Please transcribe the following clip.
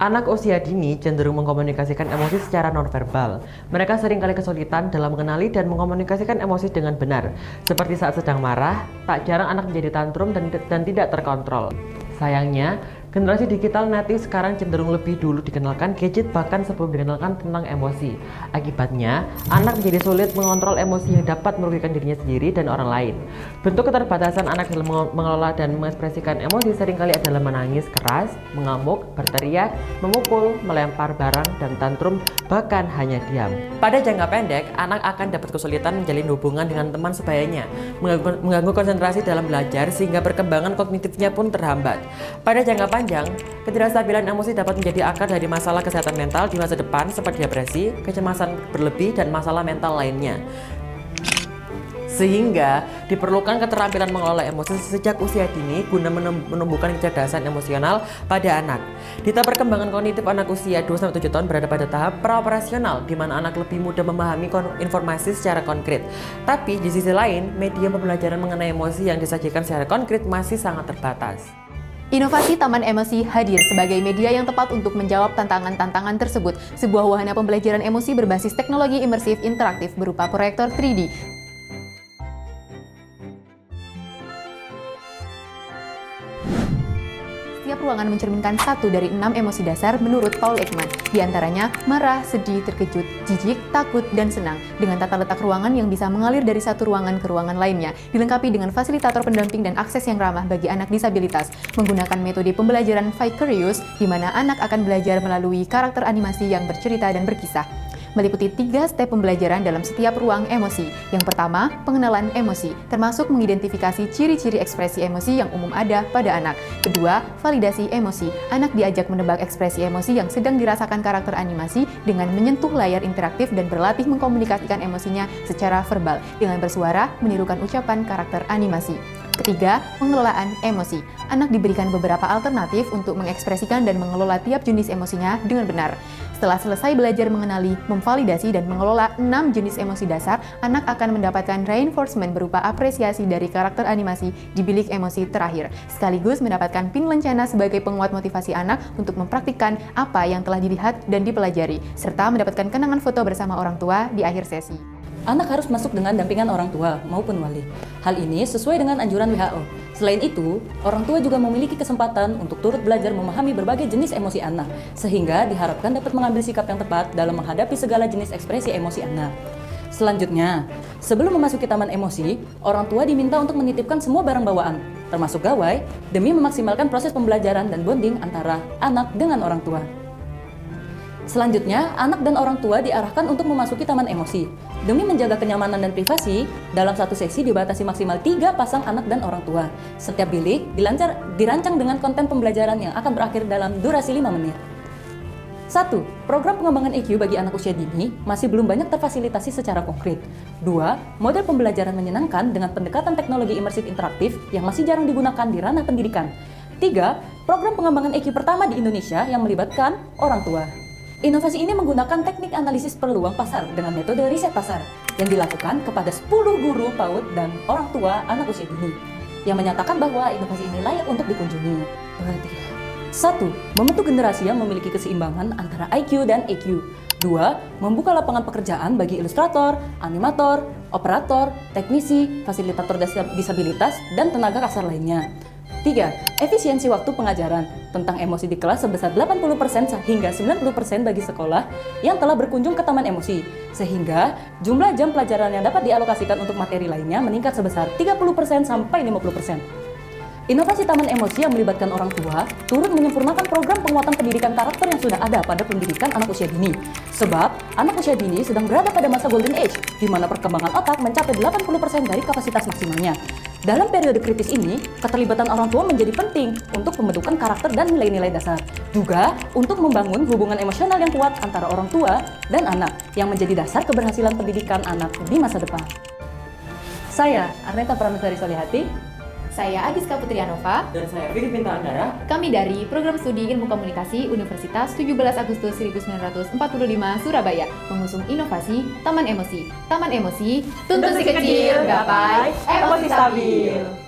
Anak usia dini cenderung mengkomunikasikan emosi secara nonverbal. Mereka seringkali kesulitan dalam mengenali dan mengkomunikasikan emosi dengan benar. Seperti saat sedang marah, tak jarang anak menjadi tantrum dan tidak terkontrol. Sayangnya, generasi digital natif sekarang cenderung lebih dulu dikenalkan gadget bahkan sebelum dikenalkan tentang emosi. Akibatnya, anak menjadi sulit mengontrol emosi yang dapat merugikan dirinya sendiri dan orang lain. Bentuk keterbatasan anak dalam mengelola dan mengekspresikan emosi seringkali adalah menangis keras, mengamuk, berteriak, memukul, melempar barang, dan tantrum, bahkan hanya diam. Pada jangka pendek, anak akan dapat kesulitan menjalin hubungan dengan teman sebayanya, mengganggu konsentrasi dalam belajar sehingga perkembangan kognitifnya pun terhambat. Pada jangka panjang, ketidakstabilan emosi dapat menjadi akar dari masalah kesehatan mental di masa depan seperti depresi, kecemasan berlebih, dan masalah mental lainnya. Sehingga diperlukan keterampilan mengelola emosi sejak usia dini guna menumbuhkan kecerdasan emosional pada anak. Di tahap perkembangan kognitif anak usia 2-7 tahun berada pada tahap praoperasional di mana anak lebih mudah memahami informasi secara konkret. Tapi di sisi lain, media pembelajaran mengenai emosi yang disajikan secara konkret masih sangat terbatas. Inovasi Taman Emosi hadir sebagai media yang tepat untuk menjawab tantangan-tantangan tersebut. Sebuah wahana pembelajaran emosi berbasis teknologi imersif interaktif berupa proyektor 3D. Setiap ruangan mencerminkan 1 dari 6 emosi dasar menurut Paul Ekman. Di antaranya marah, sedih, terkejut, jijik, takut, dan senang. Dengan tata letak ruangan yang bisa mengalir dari satu ruangan ke ruangan lainnya. Dilengkapi dengan fasilitator pendamping dan akses yang ramah bagi anak disabilitas. Menggunakan metode pembelajaran Vicarious, di mana anak akan belajar melalui karakter animasi yang bercerita dan berkisah. Meliputi 3 step pembelajaran dalam setiap ruang emosi. Yang pertama, pengenalan emosi, termasuk mengidentifikasi ciri-ciri ekspresi emosi yang umum ada pada anak. Kedua, validasi emosi. Anak diajak menebak ekspresi emosi yang sedang dirasakan karakter animasi dengan menyentuh layar interaktif dan berlatih mengkomunikasikan emosinya secara verbal dengan bersuara menirukan ucapan karakter animasi. Ketiga, pengelolaan emosi. Anak diberikan beberapa alternatif untuk mengekspresikan dan mengelola tiap jenis emosinya dengan benar. Setelah selesai belajar mengenali, memvalidasi, dan mengelola 6 jenis emosi dasar, anak akan mendapatkan reinforcement berupa apresiasi dari karakter animasi di bilik emosi terakhir, sekaligus mendapatkan pin lencana sebagai penguat motivasi anak untuk mempraktikkan apa yang telah dilihat dan dipelajari, serta mendapatkan kenangan foto bersama orang tua di akhir sesi. Anak harus masuk dengan dampingan orang tua maupun wali. Hal ini sesuai dengan anjuran WHO. Selain itu, orang tua juga memiliki kesempatan untuk turut belajar memahami berbagai jenis emosi anak, sehingga diharapkan dapat mengambil sikap yang tepat dalam menghadapi segala jenis ekspresi emosi anak. Selanjutnya, sebelum memasuki taman emosi, orang tua diminta untuk menitipkan semua barang bawaan, termasuk gawai, demi memaksimalkan proses pembelajaran dan bonding antara anak dengan orang tua. Selanjutnya, anak dan orang tua diarahkan untuk memasuki taman emosi. Demi menjaga kenyamanan dan privasi, dalam satu sesi dibatasi maksimal 3 pasang anak dan orang tua. Setiap bilik dirancang dengan konten pembelajaran yang akan berakhir dalam durasi 5 menit. 1. Program pengembangan EQ bagi anak usia dini masih belum banyak terfasilitasi secara konkret. 2. Model pembelajaran menyenangkan dengan pendekatan teknologi imersif interaktif yang masih jarang digunakan di ranah pendidikan. 3. Program pengembangan EQ pertama di Indonesia yang melibatkan orang tua. Inovasi ini menggunakan teknik analisis peluang pasar dengan metode riset pasar yang dilakukan kepada 10 guru PAUD dan orang tua anak usia dini yang menyatakan bahwa inovasi ini layak untuk dikunjungi. 1. Membentuk generasi yang memiliki keseimbangan antara IQ dan EQ. 2. Membuka lapangan pekerjaan bagi ilustrator, animator, operator, teknisi, fasilitator disabilitas, dan tenaga kasar lainnya. 3. Efisiensi waktu pengajaran tentang emosi di kelas sebesar 80% hingga 90% bagi sekolah yang telah berkunjung ke taman emosi, sehingga jumlah jam pelajaran yang dapat dialokasikan untuk materi lainnya meningkat sebesar 30% sampai 50%. Inovasi taman emosi yang melibatkan orang tua turut menyempurnakan program penguatan pendidikan karakter yang sudah ada pada pendidikan anak usia dini. Sebab, anak usia dini sedang berada pada masa golden age, di mana perkembangan otak mencapai 80% dari kapasitas maksimalnya. Dalam periode kritis ini, keterlibatan orang tua menjadi penting untuk pembentukan karakter dan nilai-nilai dasar. Juga untuk membangun hubungan emosional yang kuat antara orang tua dan anak, yang menjadi dasar keberhasilan pendidikan anak di masa depan. Saya, Arneta Prameswari Solihati. Saya Agiska Putrianova. Dan saya Vicky Pinta Andara. Kami dari Program Studi Ilmu Komunikasi Universitas 17 Agustus 1945 Surabaya mengusung inovasi Taman Emosi. Taman Emosi, tuntut si kecil, gapai emosi stabil.